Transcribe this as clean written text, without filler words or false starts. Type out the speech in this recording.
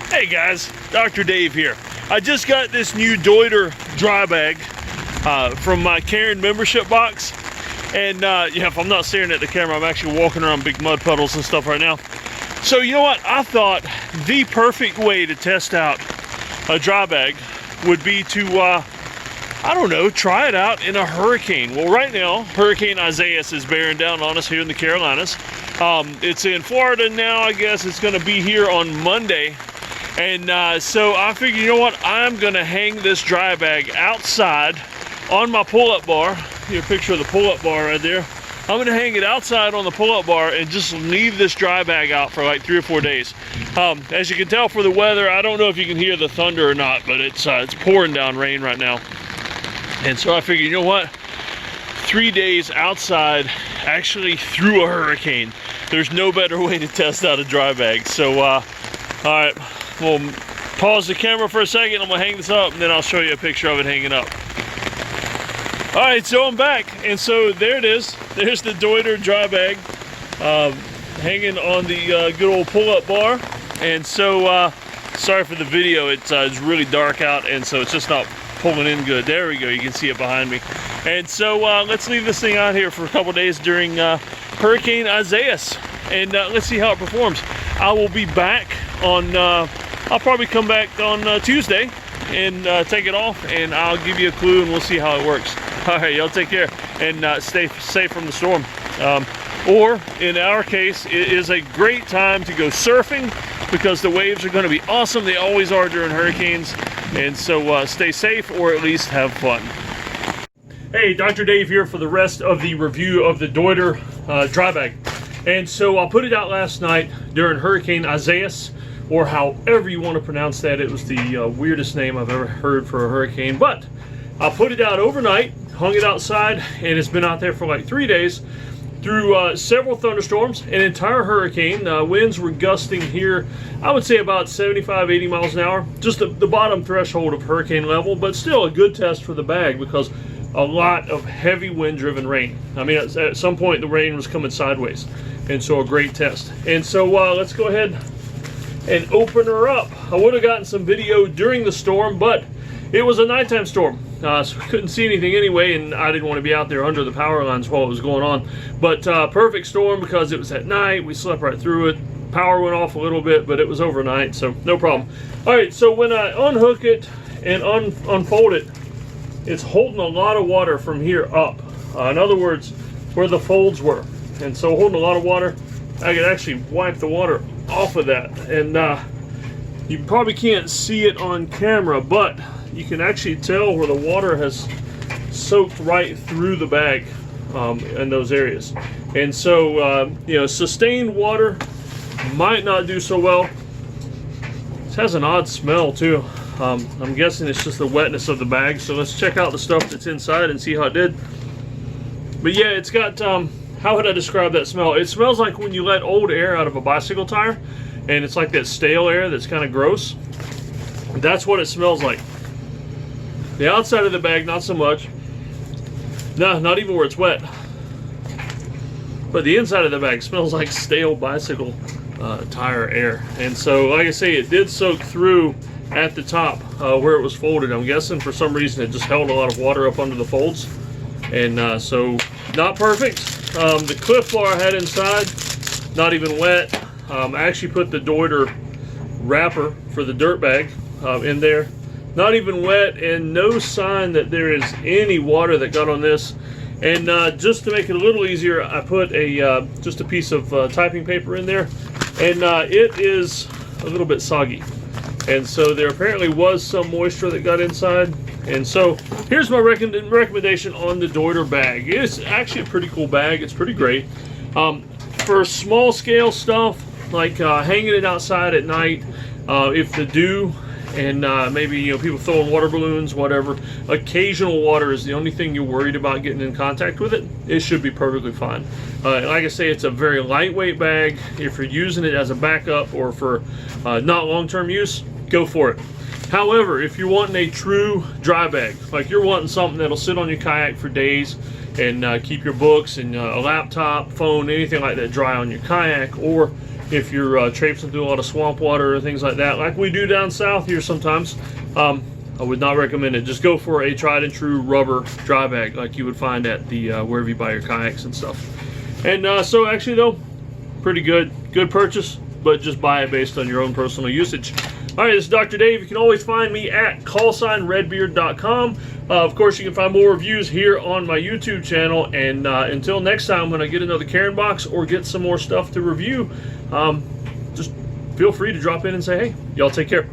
Hey guys, Dr. Dave here. I just got this new Deuter dry bag from my Cairn membership box. And yeah, if I'm not staring at the camera, I'm actually walking around big mud puddles and stuff right now. So you know what? I thought the perfect way to test out a dry bag would be to, I don't know, try it out in a hurricane. Well, right now, Hurricane Isaias is bearing down on us here in the Carolinas. It's in Florida now. I guess it's going to be here on Monday. And so I figured, you know what? I'm going to hang this dry bag outside on my pull-up bar. Here, a picture of the pull-up bar right there. I'm going to hang it outside on the pull-up bar and just leave this dry bag out for like 3 or 4 days. As you can tell for the weather, I don't know if you can hear the thunder or not, but it's pouring down rain right now. And so I figured, you know what? 3 days outside, actually through a hurricane. There's no better way to test out a dry bag. So, all right, we'll pause the camera for a second. I'm gonna hang this up, and then I'll show you a picture of it hanging up. All right, so I'm back, and so there it is. There's the Deuter dry bag hanging on the good old pull-up bar. And so, sorry for the video. It's really dark out, and so it's just not pulling in good. There we go. You can see it behind me. And so let's leave this thing out here for a couple days during Hurricane Isaias, and let's see how it performs. I will be back on. I'll probably come back on Tuesday and take it off, and I'll give you a clue, and we'll see how it works. All right, y'all take care and stay safe from the storm. Or in our case, it is a great time to go surfing because the waves are going to be awesome. They always are during hurricanes. And so stay safe, or at least have fun. Hey, Dr. Dave here for the rest of the review of the Deuter dry bag. And so I put it out last night during Hurricane Isaias, or however you want to pronounce that. It was the weirdest name I've ever heard for a hurricane. But I put it out overnight, hung it outside, and it's been out there for like 3 days through several thunderstorms, an entire hurricane. Winds were gusting here, I would say about 75, 80 miles an hour. Just the bottom threshold of hurricane level, but still a good test for the bag because a lot of heavy wind-driven rain. I mean, at some point the rain was coming sideways, and so a great test. And so let's go ahead and open her up. I would have gotten some video during the storm, but it was a nighttime storm, so I couldn't see anything anyway, and I didn't want to be out there under the power lines while it was going on. But perfect storm because it was at night. We slept right through it. Power went off a little bit, but it was overnight, so no problem. All right, so when I unhook it and unfold it, it's holding a lot of water from here up. In other words, where the folds were. And so holding a lot of water, I could actually wipe the water off of that. And you probably can't see it on camera, but you can actually tell where the water has soaked right through the bag in those areas. And so, you know, sustained water might not do so well. This has an odd smell too. I'm guessing it's just the wetness of the bag. So let's check out the stuff that's inside and see how it did. But yeah, it's got, how would I describe that smell? It smells like when you let old air out of a bicycle tire, and it's like that stale air that's kind of gross. That's what it smells like. The outside of the bag, not so much. No, not even where it's wet. But the inside of the bag smells like stale bicycle tire air. And so, like I say, it did soak through at the top where it was folded. I'm guessing for some reason it just held a lot of water up under the folds. And so, not perfect. The Cliff Bar I had inside, not even wet. I actually put the Deuter wrapper for the dirt bag in there. Not even wet, and no sign that there is any water that got on this. And just to make it a little easier, I put a just a piece of typing paper in there, and it is a little bit soggy. And so there apparently was some moisture that got inside. And so here's my recommendation on the Deuter bag. It's actually a pretty cool bag. It's pretty great. For small scale stuff, like hanging it outside at night, if the dew and maybe, you know, people throwing water balloons, whatever, occasional water is the only thing you're worried about getting in contact with it, it should be perfectly fine. Like I say, it's a very lightweight bag. If you're using it as a backup or for not long-term use, go for it. However, if you're wanting a true dry bag, like you're wanting something that'll sit on your kayak for days, and keep your books and a laptop, phone, anything like that dry on your kayak. Or if you're traipsing through a lot of swamp water or things like that, like we do down south here sometimes, I would not recommend it. Just go for a tried and true rubber dry bag like you would find at the wherever you buy your kayaks and stuff. And so actually though, pretty good purchase, but just buy it based on your own personal usage. All right, this is Dr. Dave. You can always find me at callsignredbeard.com. Of course, you can find more reviews here on my YouTube channel. And until next time, when I get another Cairn box or get some more stuff to review, just feel free to drop in and say, hey, y'all take care.